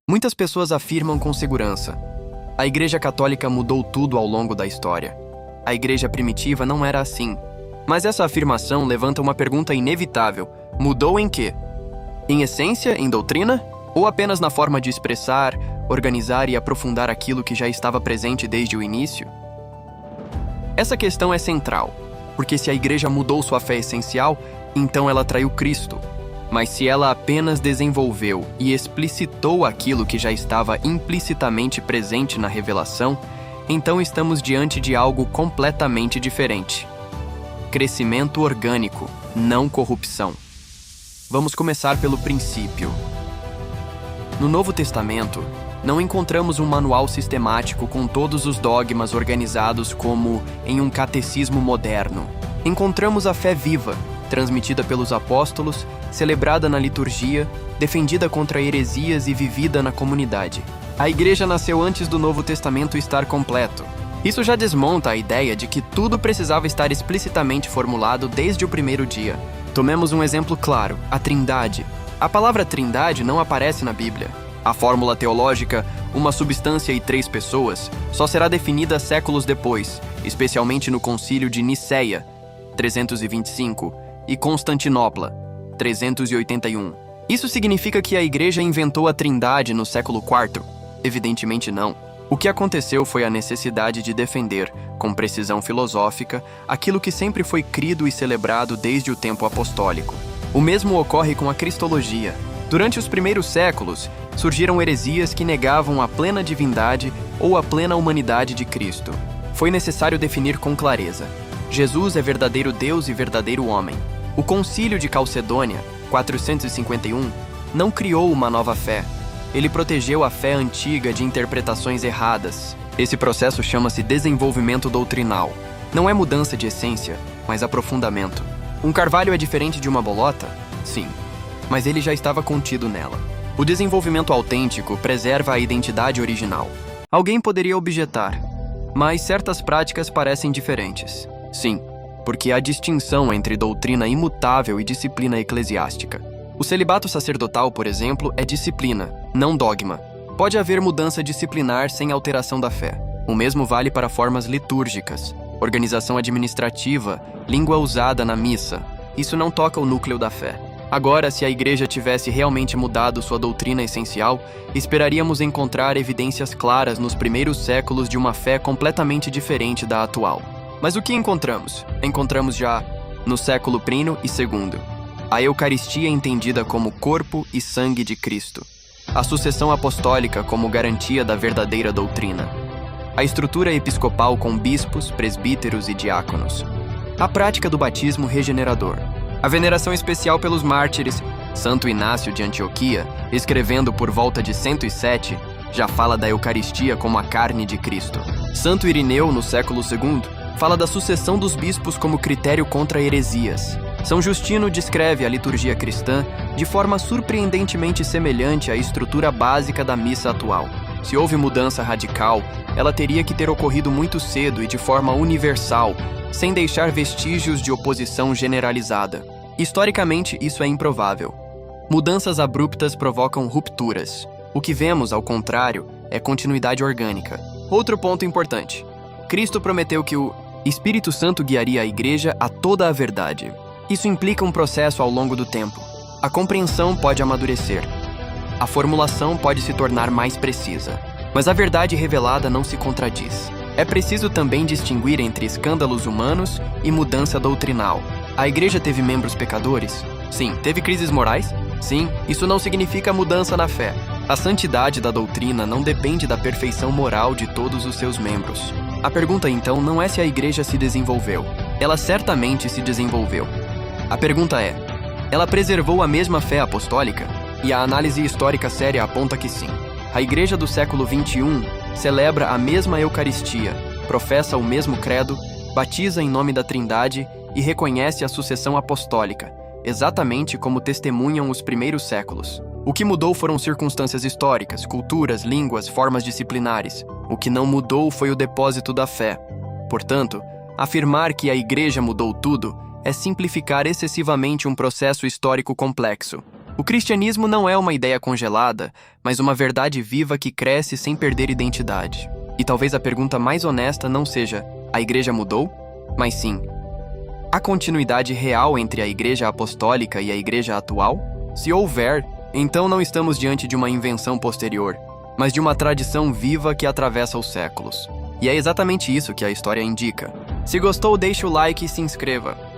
Muitas pessoas afirmam com segurança: a Igreja Católica mudou tudo ao longo da história. A Igreja primitiva não era assim. Mas essa afirmação levanta uma pergunta inevitável: mudou em quê? Em essência, em doutrina? Ou apenas na forma de expressar, organizar e aprofundar aquilo que já estava presente desde o início? Essa questão é central, porque se a Igreja mudou sua fé essencial, então ela traiu Cristo. Mas se ela apenas desenvolveu e explicitou aquilo que já estava implicitamente presente na revelação, então estamos diante de algo completamente diferente. Crescimento orgânico, não corrupção. Vamos começar pelo princípio. No Novo Testamento, não encontramos um manual sistemático com todos os dogmas organizados como em um catecismo moderno. Encontramos a fé viva, transmitida pelos apóstolos, celebrada na liturgia, defendida contra heresias e vivida na comunidade. A Igreja nasceu antes do Novo Testamento estar completo. Isso já desmonta a ideia de que tudo precisava estar explicitamente formulado desde o primeiro dia. Tomemos um exemplo claro: a Trindade. A palavra Trindade não aparece na Bíblia. A fórmula teológica, uma substância e três pessoas, só será definida séculos depois, especialmente no Concílio de Nicéia, 325, e Constantinopla, 381. Isso significa que a Igreja inventou a Trindade no século IV? Evidentemente não. O que aconteceu foi a necessidade de defender, com precisão filosófica, aquilo que sempre foi crido e celebrado desde o tempo apostólico. O mesmo ocorre com a Cristologia. Durante os primeiros séculos, surgiram heresias que negavam a plena divindade ou a plena humanidade de Cristo. Foi necessário definir com clareza: Jesus é verdadeiro Deus e verdadeiro homem. O Concílio de Calcedônia, 451, não criou uma nova fé. Ele protegeu a fé antiga de interpretações erradas. Esse processo chama-se desenvolvimento doutrinal. Não é mudança de essência, mas aprofundamento. Um carvalho é diferente de uma bolota? Sim, mas ele já estava contido nela. O desenvolvimento autêntico preserva a identidade original. Alguém poderia objetar: mas certas práticas parecem diferentes. Sim, porque há distinção entre doutrina imutável e disciplina eclesiástica. O celibato sacerdotal, por exemplo, é disciplina, não dogma. Pode haver mudança disciplinar sem alteração da fé. O mesmo vale para formas litúrgicas, organização administrativa, língua usada na missa. Isso não toca o núcleo da fé. Agora, se a Igreja tivesse realmente mudado sua doutrina essencial, esperaríamos encontrar evidências claras nos primeiros séculos de uma fé completamente diferente da atual. Mas o que encontramos? Encontramos já no século I e II. A Eucaristia entendida como corpo e sangue de Cristo. A sucessão apostólica como garantia da verdadeira doutrina. A estrutura episcopal com bispos, presbíteros e diáconos. A prática do batismo regenerador. A veneração especial pelos mártires. Santo Inácio de Antioquia, escrevendo por volta de 107, já fala da Eucaristia como a carne de Cristo. Santo Irineu, no século II, fala da sucessão dos bispos como critério contra heresias. São Justino descreve a liturgia cristã de forma surpreendentemente semelhante à estrutura básica da missa atual. Se houve mudança radical, ela teria que ter ocorrido muito cedo e de forma universal, sem deixar vestígios de oposição generalizada. Historicamente, isso é improvável. Mudanças abruptas provocam rupturas. O que vemos, ao contrário, é continuidade orgânica. Outro ponto importante: Cristo prometeu que o Espírito Santo guiaria a Igreja a toda a verdade. Isso implica um processo ao longo do tempo. A compreensão pode amadurecer. A formulação pode se tornar mais precisa. Mas a verdade revelada não se contradiz. É preciso também distinguir entre escândalos humanos e mudança doutrinal. A Igreja teve membros pecadores? Sim. Teve crises morais? Sim. Isso não significa mudança na fé. A santidade da doutrina não depende da perfeição moral de todos os seus membros. A pergunta, então, não é se a Igreja se desenvolveu. Ela certamente se desenvolveu. A pergunta é: ela preservou a mesma fé apostólica? E a análise histórica séria aponta que sim. A Igreja do século XXI celebra a mesma Eucaristia, professa o mesmo credo, batiza em nome da Trindade e reconhece a sucessão apostólica, exatamente como testemunham os primeiros séculos. O que mudou foram circunstâncias históricas, culturas, línguas, formas disciplinares. O que não mudou foi o depósito da fé. Portanto, afirmar que a Igreja mudou tudo é simplificar excessivamente um processo histórico complexo. O cristianismo não é uma ideia congelada, mas uma verdade viva que cresce sem perder identidade. E talvez a pergunta mais honesta não seja: a igreja mudou? Mas sim: há continuidade real entre a igreja apostólica e a igreja atual? Se houver, então não estamos diante de uma invenção posterior, mas de uma tradição viva que atravessa os séculos. E é exatamente isso que a história indica. Se gostou, deixe o like e se inscreva.